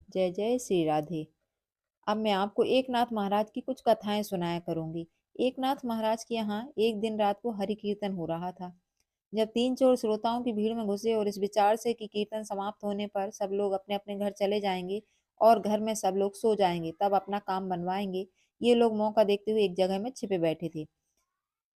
जय जय श्री राधे। अब मैं आपको एकनाथ महाराज की कुछ कथाएं सुनाया करूंगी। एकनाथ महाराज के यहाँ एक दिन रात को हरि कीर्तन हो रहा था। जब तीन चोर श्रोताओं की भीड़ में घुसे और इस विचार से कि कीर्तन समाप्त होने पर सब लोग अपने अपने घर चले जाएंगे और घर में सब लोग सो जाएंगे, तब अपना काम बनवाएंगे, ये लोग मौका देखते हुए एक जगह में छिपे बैठे थे।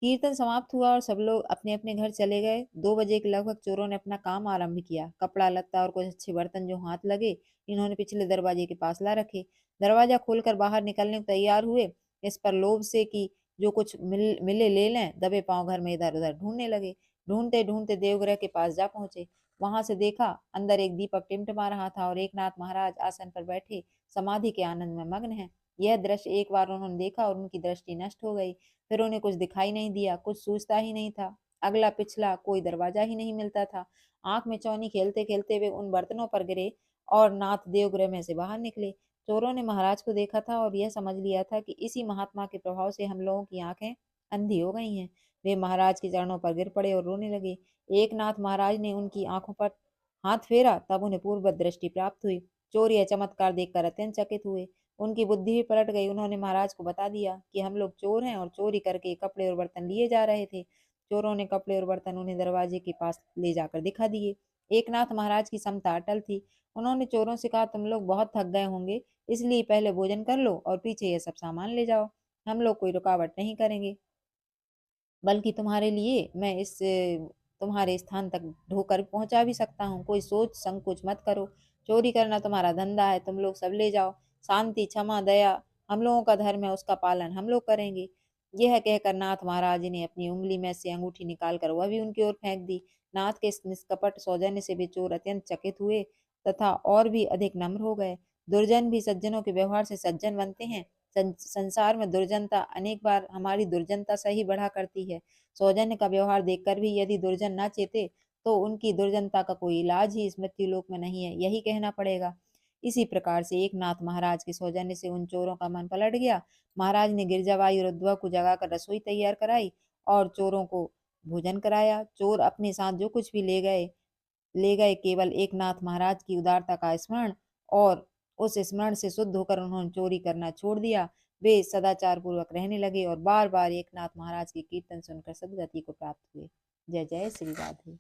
कीर्तन समाप्त हुआ और सब लोग अपने अपने घर चले गए। 2 बजे के लगभग चोरों ने अपना काम आरंभ किया। कपड़ा लत्ता और कुछ अच्छे बर्तन जो हाथ लगे, इन्होंने पिछले दरवाजे के पास ला रखे। दरवाजा खोलकर बाहर निकलने को तैयार हुए। इस पर लोभ से कि जो कुछ मिले ले लें, दबे पांव घर में इधर उधर ढूंढने लगे। ढूंढते ढूंढते देवगृह के पास जा पहुंचे। वहां से देखा, अंदर एक दीपक टिमटिमा रहा था और एकनाथ महाराज आसन पर बैठे समाधि के आनंद में मग्न है। यह दृश्य एक बार उन्होंने देखा और उनकी दृष्टि नष्ट हो गई। फिर उन्हें कुछ दिखाई नहीं दिया, कुछ सूझता ही नहीं था। अगला पिछला कोई दरवाजा ही नहीं मिलता था। आंख में चौनी खेलते खेलते वे उन बर्तनों पर गिरे और नाथ देवगृह में से बाहर निकले। चोरों ने महाराज को देखा था और यह समझ लिया था कि इसी महात्मा के प्रभाव से हम लोगों की आंखें अंधी हो गई हैं। वे महाराज के चरणों पर गिर पड़े और रोने लगे। एकनाथ महाराज ने उनकी आंखों पर हाथ फेरा, तब उन्हें पूर्व दृष्टि प्राप्त हुई। चोर यह चमत्कार देखकर अत्यंत चकित हुए। उनकी बुद्धि भी पलट गई। उन्होंने महाराज को बता दिया कि हम लोग चोर हैं और चोरी करके कपड़े और बर्तन लिए जा रहे थे। चोरों ने कपड़े और बर्तन उन्हें दरवाजे के पास ले जाकर दिखा दिए। एकनाथ महाराज की समता अटल थी। उन्होंने चोरों से कहा, तुम लोग बहुत थक गए होंगे, इसलिए पहले भोजन कर लो और पीछे ये सब सामान ले जाओ। हम लोग कोई रुकावट नहीं करेंगे, बल्कि तुम्हारे लिए मैं इस तुम्हारे स्थान तक ढोकर पहुंचा भी सकता हूँ। कोई सोच संकोच मत करो। चोरी करना तुम्हारा धंधा है, तुम लोग सब ले जाओ। शांति क्षमा दया हम लोगों का धर्म है, उसका पालन हम लोग करेंगे। यह कहकर नाथ महाराज ने अपनी उंगली में से अंगूठी निकालकर वह भी उनकी ओर फेंक दी। नाथ के इस निष्कपट सौजन्य से वे चोर अत्यंत चकित हुए तथा और भी अधिक नम्र हो गए। दुर्जन भी सज्जनों के व्यवहार से सज्जन बनते हैं। संसार में दुर्जनता अनेक बार हमारी दुर्जनता सही बढ़ा करती है। सौजन्य का व्यवहार देखकर भी यदि दुर्जन न चेते, तो उनकी दुर्जनता का कोई इलाज ही इस मृत्यु लोक में नहीं है, यही कहना पड़ेगा। इसी प्रकार से एक नाथ महाराज के सौजन्य से उन चोरों का मन पलट गया। महाराज ने गिरजाबाई और उद्धव को जगाकर रसोई तैयार कराई और चोरों को भोजन कराया। चोर अपने साथ जो कुछ भी ले गए केवल एक नाथ महाराज की उदारता का स्मरण, और उस स्मरण से शुद्ध होकर उन्होंने चोरी करना छोड़ दिया। वे सदाचार पूर्वक रहने लगे और बार बार एक नाथ महाराज की कीर्तन सुनकर सदगति को प्राप्त हुए। जय जय श्री राधे।